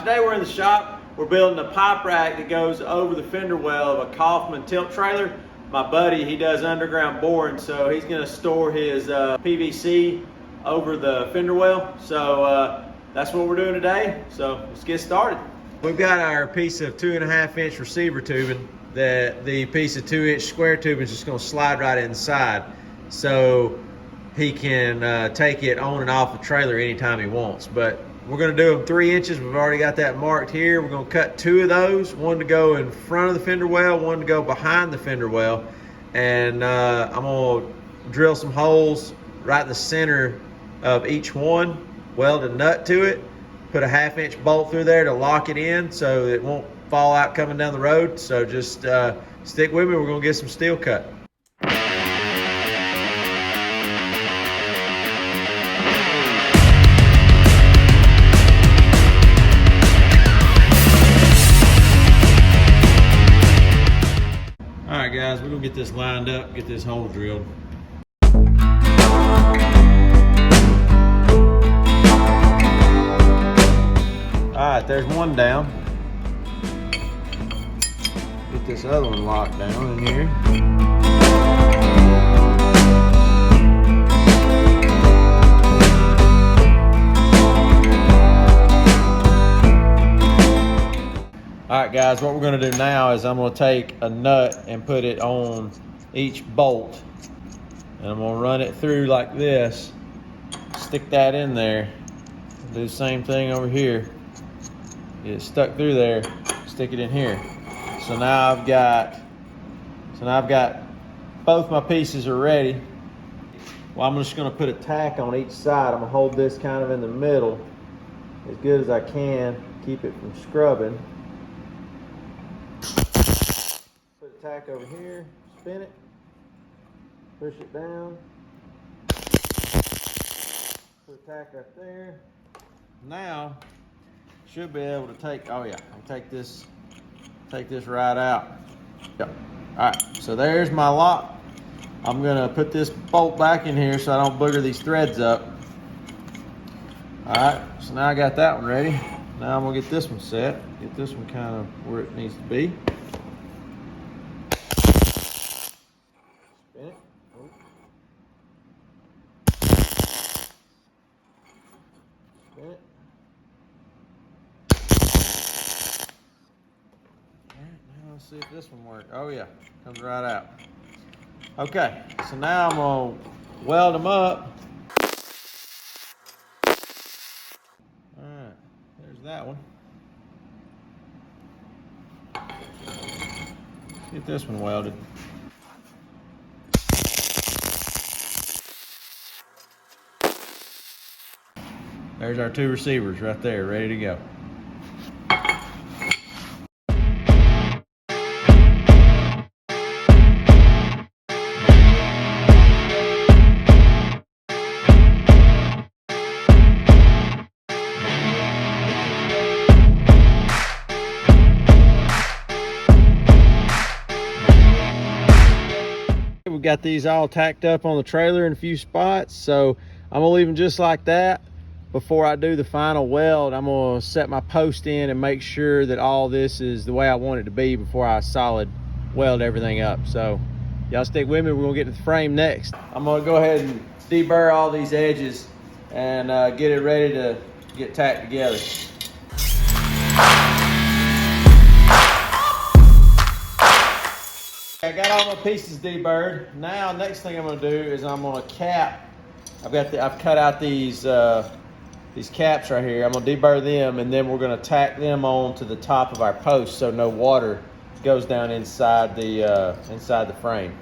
Today we're in the shop. We're building a pipe rack that goes over the fender well of a Kaufman tilt trailer. My buddy, he does underground boring, so he's gonna store his PVC over the fender well. So that's what we're doing today. So let's get started. We've got our piece of 2.5 inch receiver tubing that the piece of 2 inch square tubing is just gonna slide right inside. So he can take it on and off the trailer anytime he wants. But we're gonna do them 3 inches. We've already got that marked here. We're gonna cut 2 of those, one to go in front of the fender well, one to go behind the fender well. And I'm gonna drill some holes right in the center of each one, weld a nut to it, put a 1/2 inch bolt through there to lock it in so it won't fall out coming down the road. So just stick with me, we're gonna get some steel cut. All right, guys, we're gonna get this lined up, get this hole drilled. All right, there's one down. Get this other one locked down in here. All right, guys, what we're gonna do now is I'm gonna take a nut and put it on each bolt. And I'm gonna run it through like this, stick that in there, do the same thing over here. Get it stuck through there, stick it in here. So now I've got both my pieces are ready. Well, I'm just gonna put a tack on each side. I'm gonna hold this kind of in the middle as good as I can, keep it from scrubbing. Put a tack over here, spin it, push it down, put a tack right there. Now, should be able to take, oh yeah, I'll take this right out. Yep. All right, so there's my lock. I'm gonna put this bolt back in here so I don't booger these threads up. All right, so now I got that one ready. Now I'm gonna get this one set, get this one kind of where it needs to be. Spin it. Oh. Spin it. Let's see if this one works. Oh yeah, comes right out. Okay, so now I'm gonna weld them up. All right, there's that one. Let's get this one welded. There's our 2 receivers right there, ready to go. We've got these all tacked up on the trailer in a few spots, so I'm gonna leave them just like that. Before I do the final weld, I'm gonna set my post in and make sure that all this is the way I want it to be before I solid weld everything up. So y'all stick with me, we're gonna get to the frame next. I'm gonna go ahead and deburr all these edges and get it ready to get tacked together. I got all my pieces deburred. Now, next thing I'm gonna do is I'm gonna cap. I've cut out these caps right here. I'm gonna deburr them, and then we're gonna tack them on to the top of our post so no water goes down inside the frame.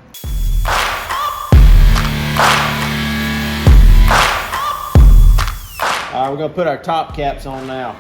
All right, we're gonna put our top caps on now.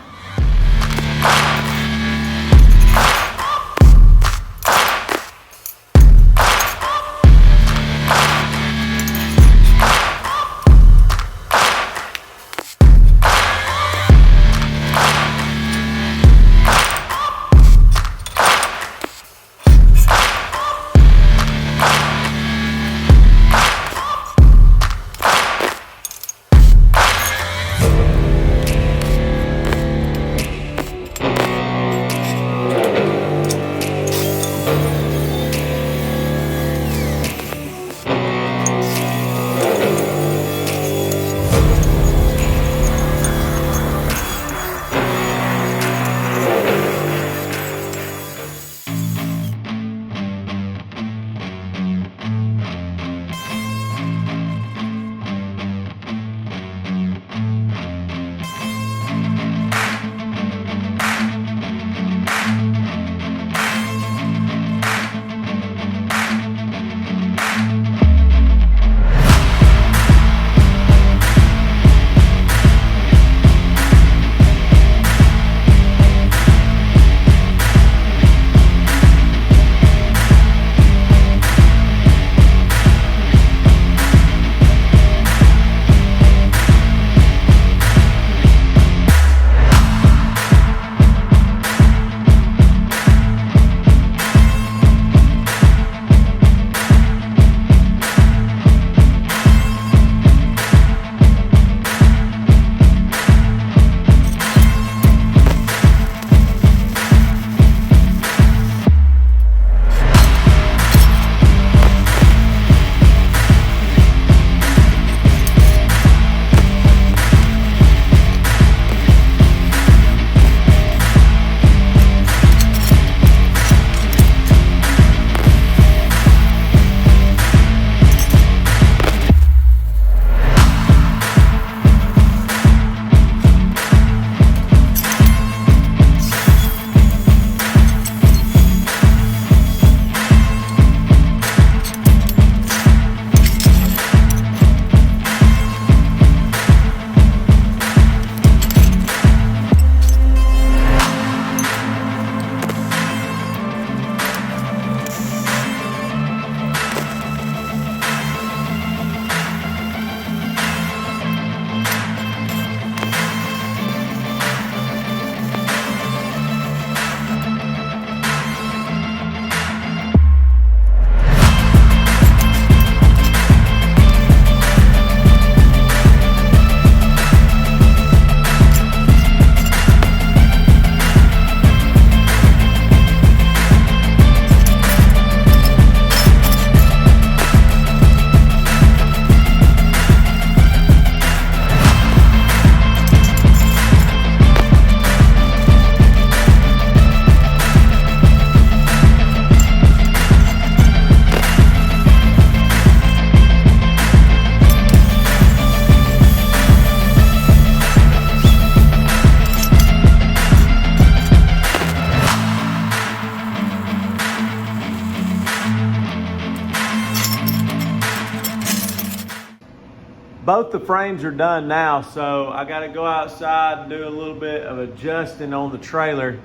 Both the frames are done now, so I got to go outside and do a little bit of adjusting on the trailer,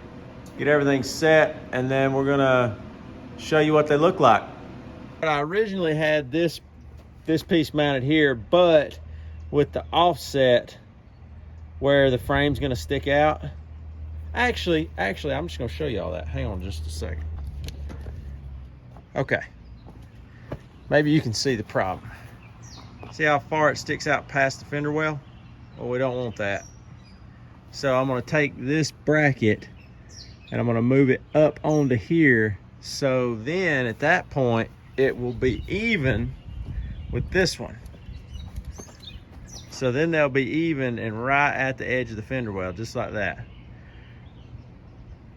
get everything set, and then we're gonna show you what they look like. I originally had this piece mounted here, but with the offset where the frame's gonna stick out. Actually, I'm just gonna show you all that. Hang on just a second. Okay, maybe you can see the problem. See how far it sticks out past the fender well? Well, we don't want that. So I'm gonna take this bracket and I'm gonna move it up onto here. So then at that point, it will be even with this one. So then they'll be even and right at the edge of the fender well, just like that.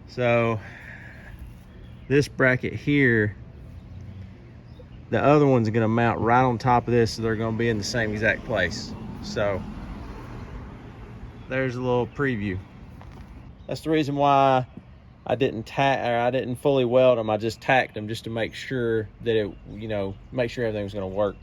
So this bracket here, the other one's gonna mount right on top of this, so they're gonna be in the same exact place. So there's a little preview. That's the reason why I didn't fully weld them. I just tacked them just to make sure that it, make sure everything was gonna work.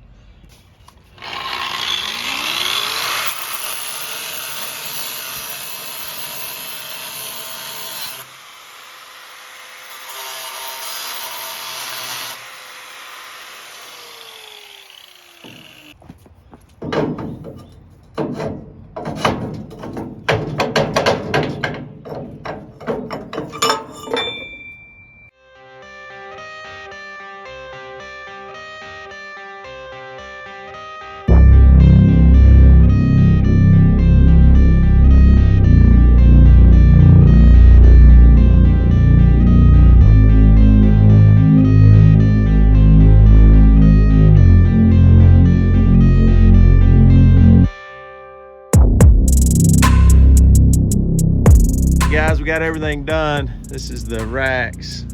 Guys, we got everything done. This is the racks.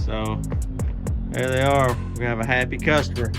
So there they are. We have a happy customer.